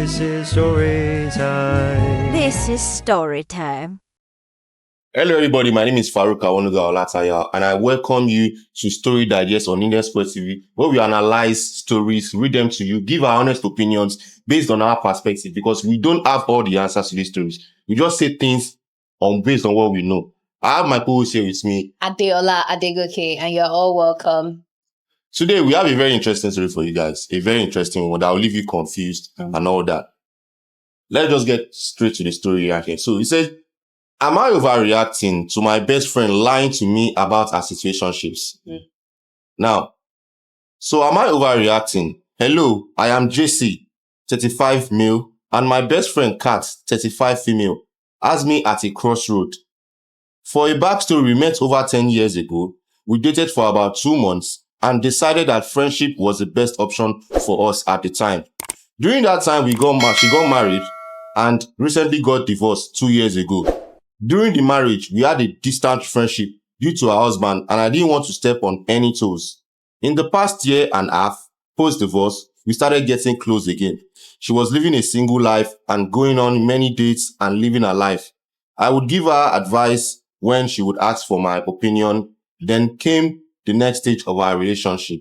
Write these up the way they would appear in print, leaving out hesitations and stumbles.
This is story time. This is story time. Hello, everybody. My name is Farouk Awonuga Olataya, and I welcome you to Story Digest on Indian Sports TV, where we analyze stories, read them to you, give our honest opinions based on our perspective, because we don't have all the answers to these stories. We just say things based on what we know. I have my co-host here with me, Adeola Adegoke, and you're all welcome. Today, we have a very interesting story for you guys. A very interesting one that will leave you confused and all that. Let's just get straight to the story right here. So it says, am I overreacting to my best friend lying to me about our situationships? Now, so am I overreacting? Hello, I am JC, 35 male, and my best friend Kat, 35 female, asked me at a crossroad. For a backstory, we met over 10 years ago. We dated for about 2 months and decided that friendship was the best option for us at the time. During that time, she got married and recently got divorced 2 years ago. During the marriage, we had a distant friendship due to her husband, and I didn't want to step on any toes. In the past year and a half, post-divorce, we started getting close again. She was living a single life and going on many dates and living her life. I would give her advice when she would ask for my opinion. Then came the next stage of our relationship.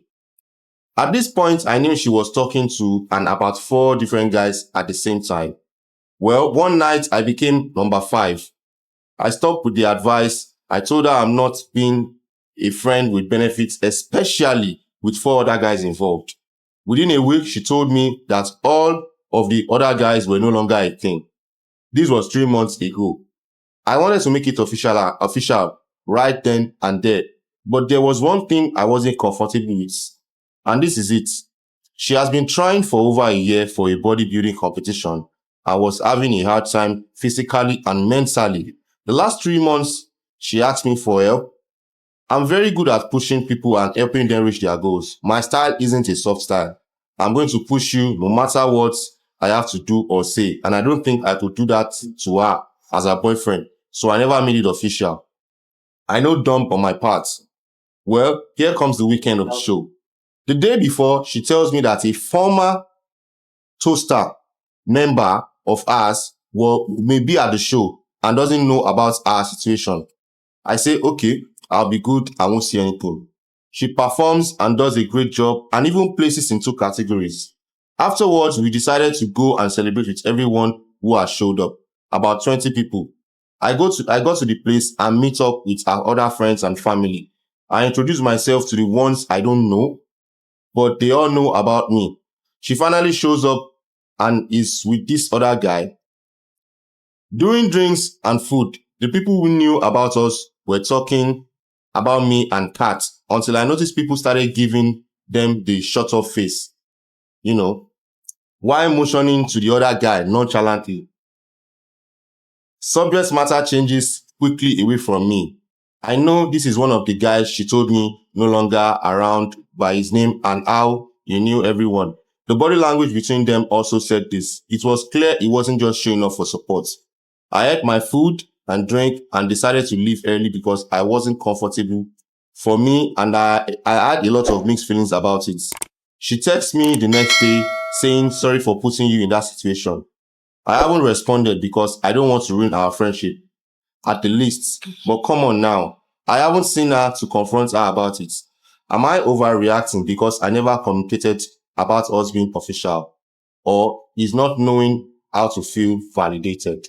At this point, I knew she was talking to about 4 different guys at the same time. Well, one night I became number 5. I stopped with the advice. I told her I'm not being a friend with benefits, especially with 4 other guys involved. Within a week, she told me that all of the other guys were no longer a thing. This was 3 months ago. I wanted to make it official right then and there. But there was one thing I wasn't comfortable with. And this is it. She has been trying for over a year for a bodybuilding competition and was having a hard time physically and mentally. The last 3 months, she asked me for help. I'm very good at pushing people and helping them reach their goals. My style isn't a soft style. I'm going to push you no matter what I have to do or say. And I don't think I could do that to her as her boyfriend. So I never made it official. I know dumb on my part. Well, here comes the weekend of the show. The day before, she tells me that a former Toaster member of ours may be at the show and doesn't know about our situation. I say, okay, I'll be good. I won't see anything. She performs and does a great job and even places in 2 categories. Afterwards, we decided to go and celebrate with everyone who has showed up. About 20 people. I got to the place and meet up with our other friends and family. I introduce myself to the ones I don't know, but they all know about me. She finally shows up and is with this other guy. During drinks and food, the people who knew about us were talking about me and Kat until I noticed people started giving them the shut off face. While motioning to the other guy nonchalantly. Subject matter changes quickly away from me. I know this is one of the guys she told me no longer around by his name and how he knew everyone. The body language between them also said this. It was clear he wasn't just showing up for support. I ate my food and drink and decided to leave early because I wasn't comfortable for me and I had a lot of mixed feelings about it. She texted me the next day saying sorry for putting you in that situation. I haven't responded because I don't want to ruin our friendship. At the least. But come on now. I haven't seen her to confront her about it. Am I overreacting because I never communicated about us being official? Or is not knowing how to feel validated?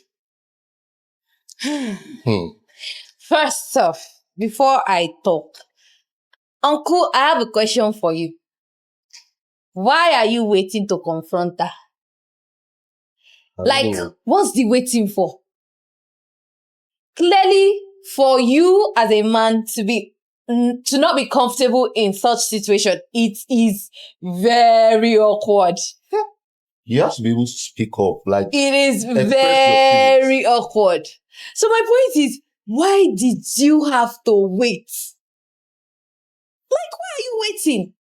First off, before I talk, Uncle, I have a question for you. Why are you waiting to confront her? What's the waiting for? Clearly, for you as a man to not be comfortable in such situation, it is very awkward. You have to be able to speak up. It is very awkward. So my point is, why did you have to wait? Why are you waiting?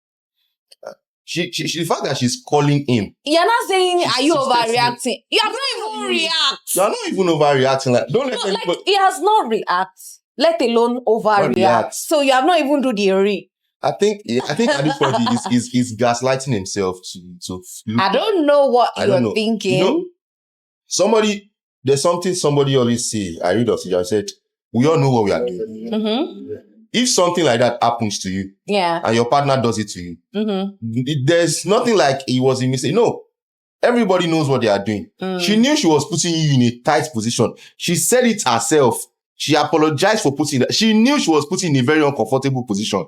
The fact that she's calling him. You're not saying, are you overreacting? You have not even react. You're not even overreacting. Don't let anybody. He has not react, let alone overreact. So you have not even do the I think at this point he's gaslighting himself to look. I don't know what I don't you're know. thinking. You know, there's something somebody always say. I read of it. I said, we all know what we are doing. Mm-hmm. If something like that happens to you, Yeah. and your partner does it to you, Mm-hmm. there's nothing like he was a mistake. No, everybody knows what they are doing. She knew she was putting you in a tight position. She said it herself. She apologized for putting that. She knew she was putting in a very uncomfortable position.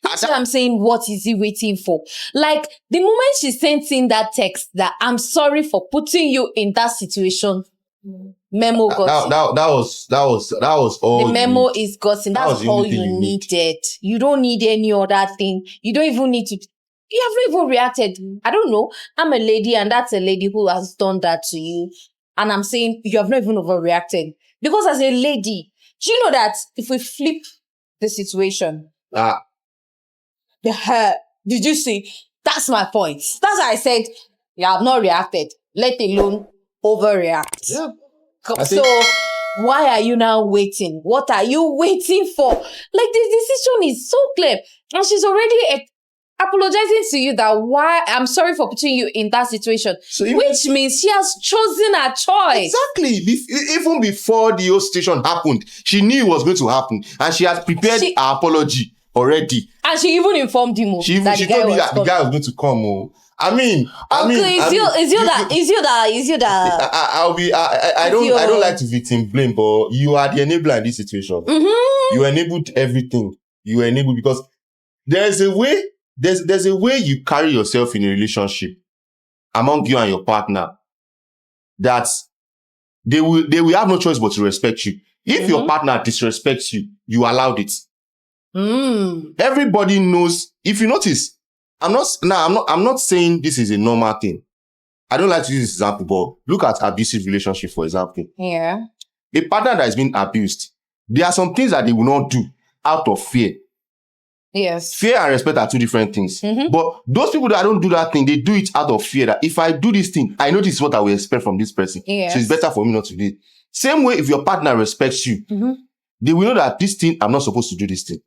That's what I'm saying. What is he waiting for? Like, the moment she sent in that text that I'm sorry for putting you in that situation, memo got That was all. the memo is gotten. That was That's the all only thing you you need. needed. You don't need any other thing. You don't even need to. You have not even reacted. I don't know. I'm a lady, and that's a lady who has done that to you. And I'm saying you have not even overreacted. Because as a lady, do you know that if we flip the situation, the hair, did you see? That's my point. That's why I said you have not reacted, let alone overreact. Yeah. So why are you now waiting? What are you waiting for? Like, the decision is so clear. And she's already apologizing to you that why I'm sorry for putting you in that situation. So even- which means she has chosen her choice. Exactly. Even before the whole situation happened, she knew it was going to happen, and she had prepared her apology already. And she even informed him She that the guy told me was that the guy was going to come. Is you that I don't like to victim blame, but you are the enabler in this situation. Mm-hmm. You enabled everything. You enabled because there's a way you carry yourself in a relationship among you and your partner that they will have no choice but to respect you. If your partner disrespects you, you allowed it. Everybody knows. If you notice, I'm not saying this is a normal thing. I don't like to use this example, but look at abusive relationship, for example. Yeah. A partner that is being abused, there are some things that they will not do out of fear. Yes. Fear and respect are two different things. But those people that don't do that thing, they do it out of fear that if I do this thing, I know this is what I will expect from this person. Yes. So it's better for me not to do it. Same way, if your partner respects you, they will know that this thing, I'm not supposed to do this thing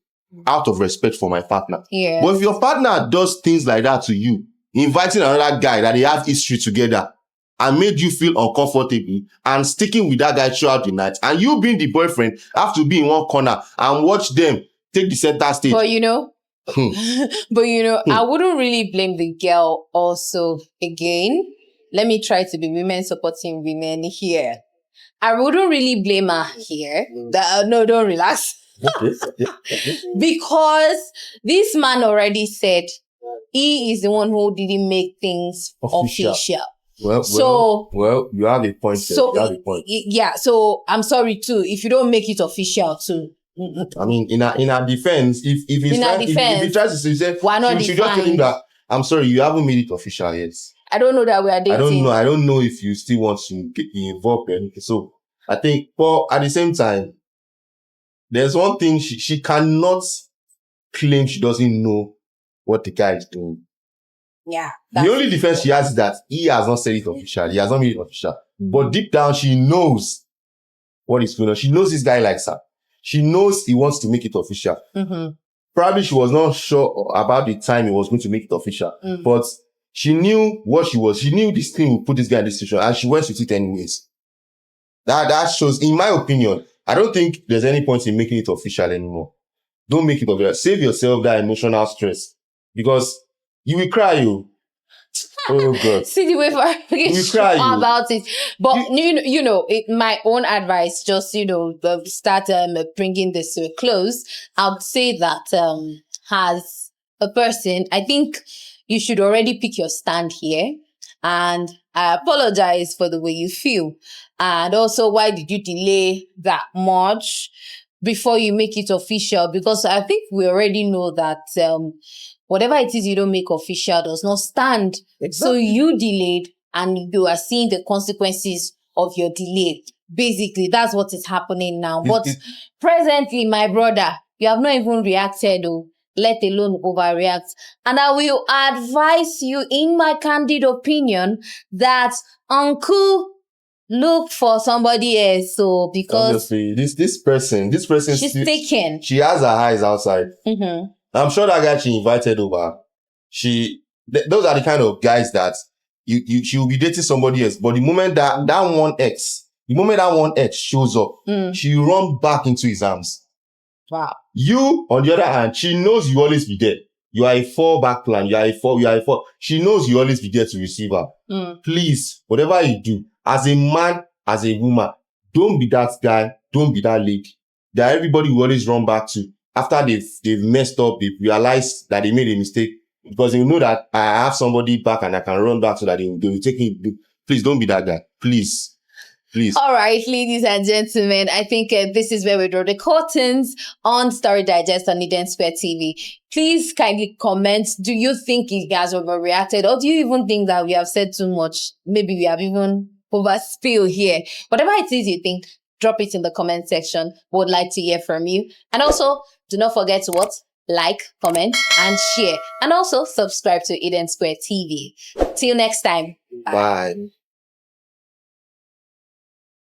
out of respect for my partner. Yes. But if your partner does things like that to you, inviting another guy that they have history together and made you feel uncomfortable and sticking with that guy throughout the night, and you being the boyfriend have to be in one corner and watch them take the center stage. But I wouldn't really blame the girl also. Again, let me try to be women supporting women here. I wouldn't really blame her here. No, don't relax. Because this man already said he is the one who didn't make things official. Well, you have a point. So, you have a point. Yeah, so I'm sorry too if you don't make it official too. I mean, in our defense, if he tries to say, why not she just tell him that, I'm sorry, you haven't made it official yet. I don't know that we are dating. I don't know if you still want to get involved in anything. So I think, but at the same time, there's one thing she cannot claim she doesn't know what the guy is doing. Yeah. The only defense she has is that he has not said it official. He has not made it official. But deep down, she knows what is going on. She knows this guy likes her. She knows he wants to make it official. Probably she was not sure about the time he was going to make it official. But she knew she knew this thing would put this guy in this situation, and she went with it anyways. That shows, in my opinion, I don't think there's any point in making it official anymore. Don't make it official. Save yourself that emotional stress. Because you will cry, you. Oh God. See the way for You cry, you. about it. But my own advice, just start bringing this to a close. I would say that as a person, I think you should already pick your stand here. And I apologize for the way you feel. And also, why did you delay that much before you make it official? Because I think we already know that whatever it is you don't make official does not stand. Exactly. So you delayed and you are seeing the consequences of your delay. Basically, that's what is happening now. But presently, my brother, you have not even reacted, let alone overreact. And I will advise you, in my candid opinion, that uncle, look for somebody else. So because obviously this person she's taken. She has her eyes outside. I'm sure that guy she invited over, those are the kind of guys that she will be dating somebody else. But the moment that one ex shows up, she run back into his arms. Wow. You, on the other hand, she knows you always be there. You are a fallback plan. You are a fall. She knows you always be there to receive her. Please, whatever you do, as a man, as a woman, don't be that guy. Don't be that lady that everybody will always run back to after they've messed up. They realize that they made a mistake because they know that I have somebody back and I can run back so that they will take me. Please don't be that guy. Please. All right, ladies and gentlemen, I think this is where we draw the curtains on Story Digest on Eden Square TV. Please kindly comment. Do you think you guys overreacted, or do you even think that we have said too much? Maybe we have even overspill here. Whatever it is you think, drop it in the comment section. We would like to hear from you. And also, do not forget to like, comment, and share. And also, subscribe to Eden Square TV. Till next time. Bye.